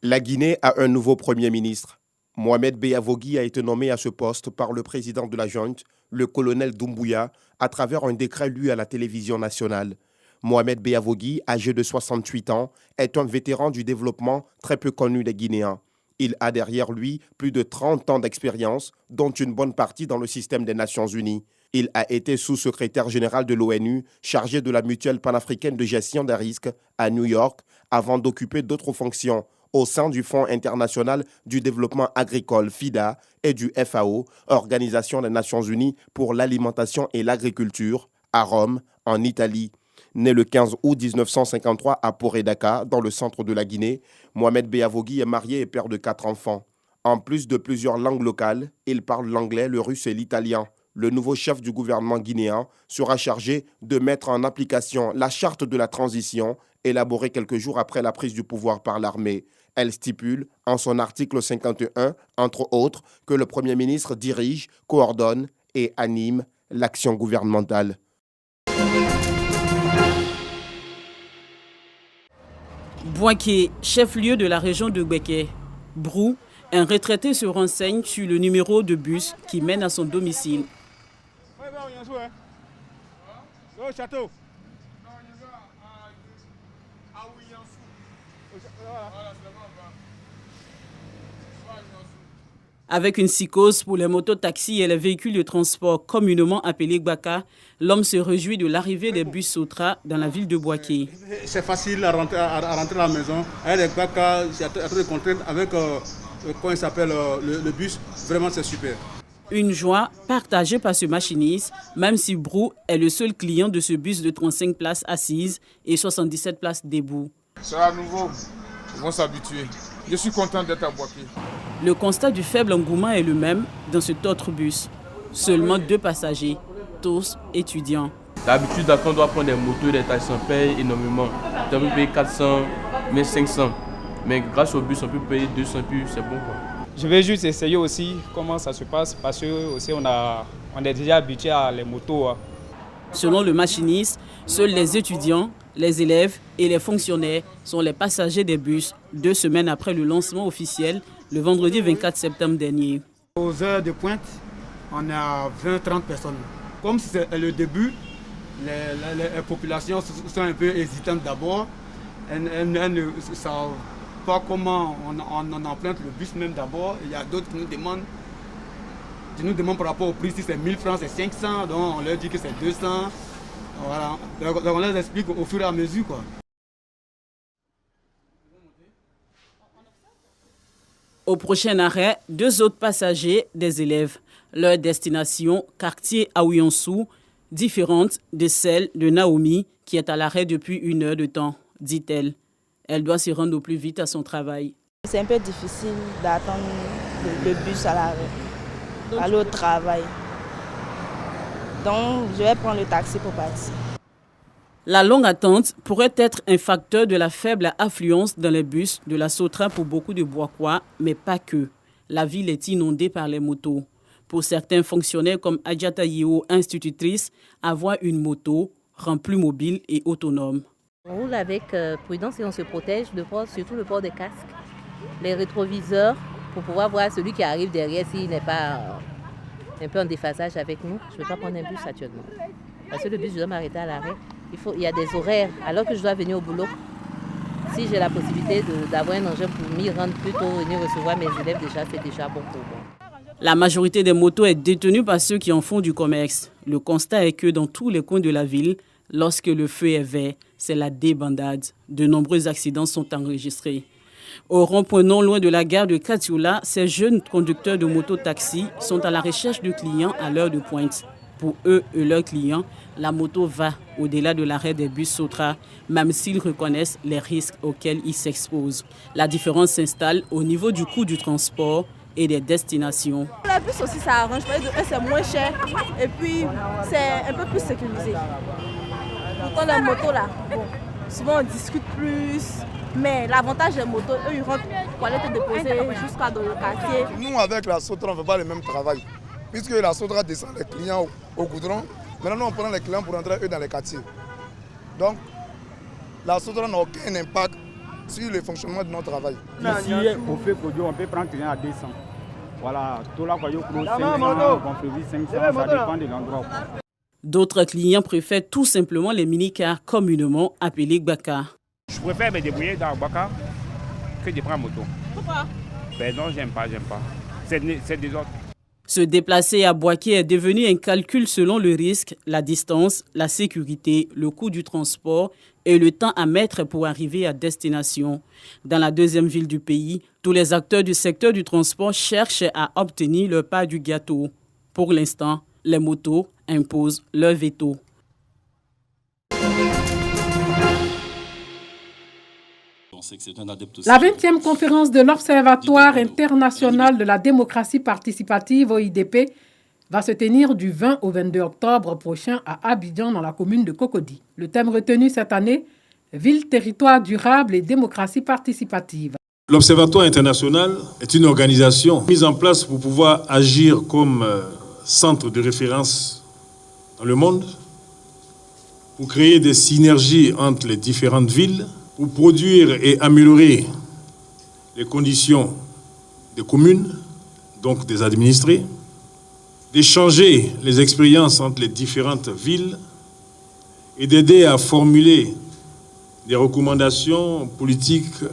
La Guinée a un nouveau Premier ministre. Mohamed Beyavogui a été nommé à ce poste par le président de la junte, le colonel Doumbouya, à travers un décret lu à la télévision nationale. Mohamed Beyavogui, âgé de 68 ans, est un vétéran du développement très peu connu des Guinéens. Il a derrière lui plus de 30 ans d'expérience, dont une bonne partie dans le système des Nations Unies. Il a été sous-secrétaire général de l'ONU, chargé de la mutuelle panafricaine de gestion des risques à New York, avant d'occuper d'autres fonctions au sein du Fonds international du développement agricole FIDA et du FAO, Organisation des Nations Unies pour l'alimentation et l'agriculture, à Rome, en Italie. Né le 15 août 1953 à Poré-Dakar, dans le centre de la Guinée, Mohamed Beyavogui est marié et père de 4 enfants. En plus de plusieurs langues locales, il parle l'anglais, le russe et l'italien. Le nouveau chef du gouvernement guinéen sera chargé de mettre en application la charte de la transition, élaborée quelques jours après la prise du pouvoir par l'armée. Elle stipule, en son article 51, entre autres, que le Premier ministre dirige, coordonne et anime l'action gouvernementale. Boaké, chef-lieu de la région de Gbeke. Brou, un retraité se renseigne sur le numéro de bus qui mène à son domicile. Avec une psychose pour les mototaxis et les véhicules de transport communément appelés Gbaka, l'homme se réjouit de l'arrivée des bus Sotra dans la ville de Boaké. C'est facile à rentrer à la maison. Avec les Gbaka, il y a trop de contraintes. Avec le bus, vraiment c'est super. Une joie partagée par ce machiniste, même si Brou est le seul client de ce bus de 35 places assises et 77 places debout. C'est à nouveau, ils vont s'habituer. Je suis content d'être à Boaké. Le constat du faible engouement est le même dans cet autre bus. Seulement 2 passagers, tous étudiants. D'habitude, quand on doit prendre des motos et des taxis, on paye énormément. On peut payer 400, mais 500. Mais grâce au bus, on peut payer 200, puis c'est bon, quoi. Je vais juste essayer aussi comment ça se passe parce que aussi on est déjà habitué à les motos. Selon le machiniste, seuls les étudiants, les élèves et les fonctionnaires sont les passagers des bus 2 semaines après le lancement officiel, le vendredi 24 septembre dernier. Aux heures de pointe, on a 20-30 personnes. Comme c'est le début, les populations sont un peu hésitantes d'abord. Elles ne savent pas comment on emprunte le bus même d'abord. Il y a d'autres qui nous demandent par rapport au prix, si c'est 1000 francs, c'est 500, donc on leur dit que c'est 200. Voilà. Donc on les explique au fur et à mesure, quoi. Au prochain arrêt, 2 autres passagers, des élèves. Leur destination, quartier Aouyansou, différente de celle de Naomi, qui est à l'arrêt depuis 1 heure de temps, dit-elle. Elle doit se rendre au plus vite à son travail. C'est un peu difficile d'attendre le bus à l'arrêt, aller au travail. Donc, je vais prendre le taxi pour partir. La longue attente pourrait être un facteur de la faible affluence dans les bus de la Sotra pour beaucoup de Boakois, mais pas que. La ville est inondée par les motos. Pour certains fonctionnaires comme Adjata Yeo, institutrice, avoir une moto rend plus mobile et autonome. On roule avec prudence et on se protège, surtout le port des casques, les rétroviseurs, pour pouvoir voir celui qui arrive derrière s'il n'est pas un peu en déphasage avec nous. Je ne peux pas prendre un bus actuellement. Parce que le bus, je dois m'arrêter à l'arrêt. Il y a des horaires, alors que je dois venir au boulot. Si j'ai la possibilité d'avoir un engin pour m'y rendre plus tôt, venir recevoir mes élèves, déjà, c'est déjà bon pour moi. La majorité des motos est détenue par ceux qui en font du commerce. Le constat est que dans tous les coins de la ville, lorsque le feu est vert, c'est la débandade. De nombreux accidents sont enregistrés. Au rond-point non loin de la gare de Katioula, ces jeunes conducteurs de moto-taxi sont à la recherche de clients à l'heure de pointe. Pour eux et leurs clients, la moto va au-delà de l'arrêt des bus Sotra, même s'ils reconnaissent les risques auxquels ils s'exposent. La différence s'installe au niveau du coût du transport et des destinations. Le bus aussi, ça arrange. C'est moins cher et puis c'est un peu plus sécurisé. Pourtant, les motos là, bon, souvent on discute plus. Mais l'avantage des motos, eux, ils rentrent pour aller te déposer jusqu'à dans le quartier. Nous, avec la Sotra, on ne fait pas le même travail. Puisque la Sotra descend les clients au goudron, maintenant nous, on prend les clients pour entrer eux dans les quartiers. Donc, la Sotra n'a aucun impact sur le fonctionnement de notre travail. Ici, au fait Kodio, on peut prendre client à 200. Voilà, Tola Koyo Pro 500, Bonflevi 500, ça dépend de l'endroit. D'autres clients préfèrent tout simplement les mini-cars communément appelés Gbaka. Je préfère me débrouiller dans Gbaka que de prendre moto. Pourquoi? Ben non, j'aime pas. C'est des autres. Se déplacer à Boaké est devenu un calcul selon le risque, la distance, la sécurité, le coût du transport et le temps à mettre pour arriver à destination. Dans la deuxième ville du pays, tous les acteurs du secteur du transport cherchent à obtenir leur part du gâteau. Pour l'instant, les motos imposent leur veto. La 20e conférence de l'Observatoire international de la démocratie participative, OIDP, va se tenir du 20 au 22 octobre prochain à Abidjan, dans la commune de Cocody. Le thème retenu cette année, Ville, territoire durable et démocratie participative. L'Observatoire international est une organisation mise en place pour pouvoir agir comme centre de référence dans le monde, pour créer des synergies entre les différentes villes, pour produire et améliorer les conditions des communes, donc des administrés, d'échanger les expériences entre les différentes villes et d'aider à formuler des recommandations politiques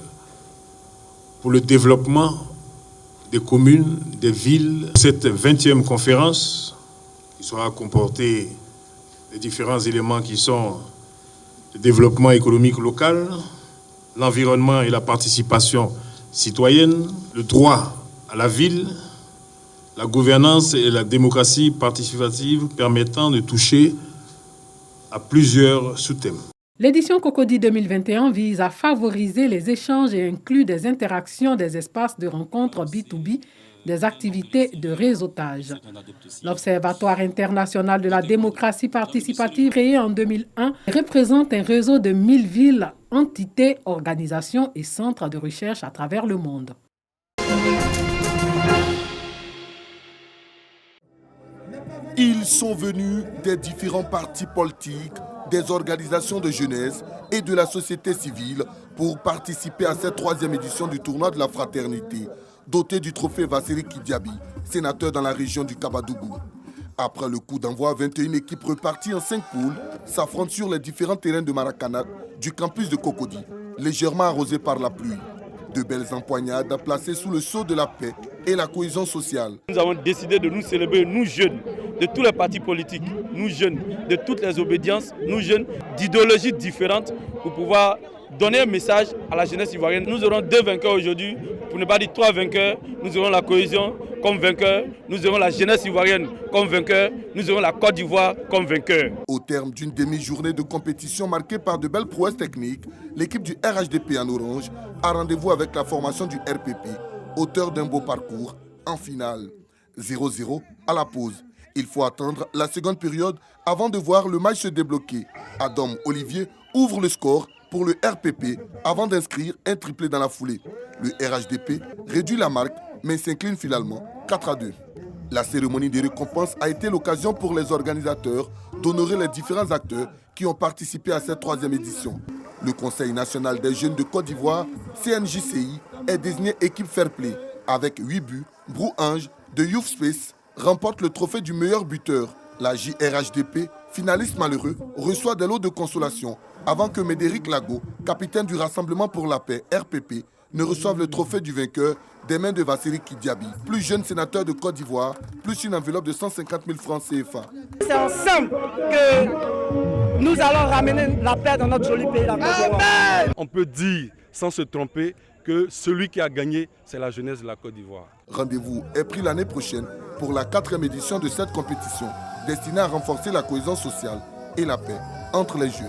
pour le développement des communes, des villes. Cette 20e conférence, qui sera comporter les différents éléments qui sont le développement économique local, l'environnement et la participation citoyenne, le droit à la ville, la gouvernance et la démocratie participative permettant de toucher à plusieurs sous-thèmes. L'édition Cocody 2021 vise à favoriser les échanges et inclut des interactions, des espaces de rencontres B2B, des activités de réseautage. L'Observatoire international de la démocratie participative, créé en 2001, représente un réseau de 1000 villes, entités, organisations et centres de recherche à travers le monde. Ils sont venus des différents partis politiques, des organisations de jeunesse et de la société civile pour participer à cette 3e édition du tournoi de la fraternité, doté du trophée Vassili Kidiaby, sénateur dans la région du Kabadougou. Après le coup d'envoi, 21 équipes reparties en 5 poules s'affrontent sur les différents terrains de Maracana du campus de Cocody, légèrement arrosés par la pluie. De belles empoignades placées sous le sceau de la paix et la cohésion sociale. Nous avons décidé de nous célébrer, nous jeunes, de tous les partis politiques, nous jeunes, de toutes les obédiences, nous jeunes, d'idéologies différentes, pour pouvoir donner un message à la jeunesse ivoirienne. Nous aurons 2 vainqueurs aujourd'hui, pour ne pas dire 3 vainqueurs. Nous aurons la cohésion comme vainqueur, nous aurons la jeunesse ivoirienne comme vainqueur, nous aurons la Côte d'Ivoire comme vainqueur. Au terme d'une demi-journée de compétition marquée par de belles prouesses techniques, l'équipe du RHDP en orange a rendez-vous avec la formation du RPP, auteur d'un beau parcours, en finale. 0-0 à la pause. Il faut attendre la seconde période avant de voir le match se débloquer. Adam Olivier ouvre le score pour le RPP avant d'inscrire un triplé dans la foulée. Le RHDP réduit la marque mais s'incline finalement 4-2. La cérémonie de récompense a été l'occasion pour les organisateurs d'honorer les différents acteurs qui ont participé à cette 3e édition. Le Conseil national des jeunes de Côte d'Ivoire, CNJCI, est désigné équipe fair play avec 8 buts. Brou Ange de Youth Space remporte le trophée du meilleur buteur. La JRHDP, finaliste malheureux, reçoit des lots de consolation avant que Médéric Lago, capitaine du Rassemblement pour la paix, RPP, ne reçoive le trophée du vainqueur des mains de Vassili Kidiaby, plus jeune sénateur de Côte d'Ivoire, plus une enveloppe de 150 000 francs CFA. C'est ensemble que nous allons ramener la paix dans notre joli pays, la Côte d'Ivoire. On peut dire, sans se tromper, que celui qui a gagné, c'est la jeunesse de la Côte d'Ivoire. Rendez-vous est pris l'année prochaine pour la 4e édition de cette compétition, destinée à renforcer la cohésion sociale et la paix entre les jeunes.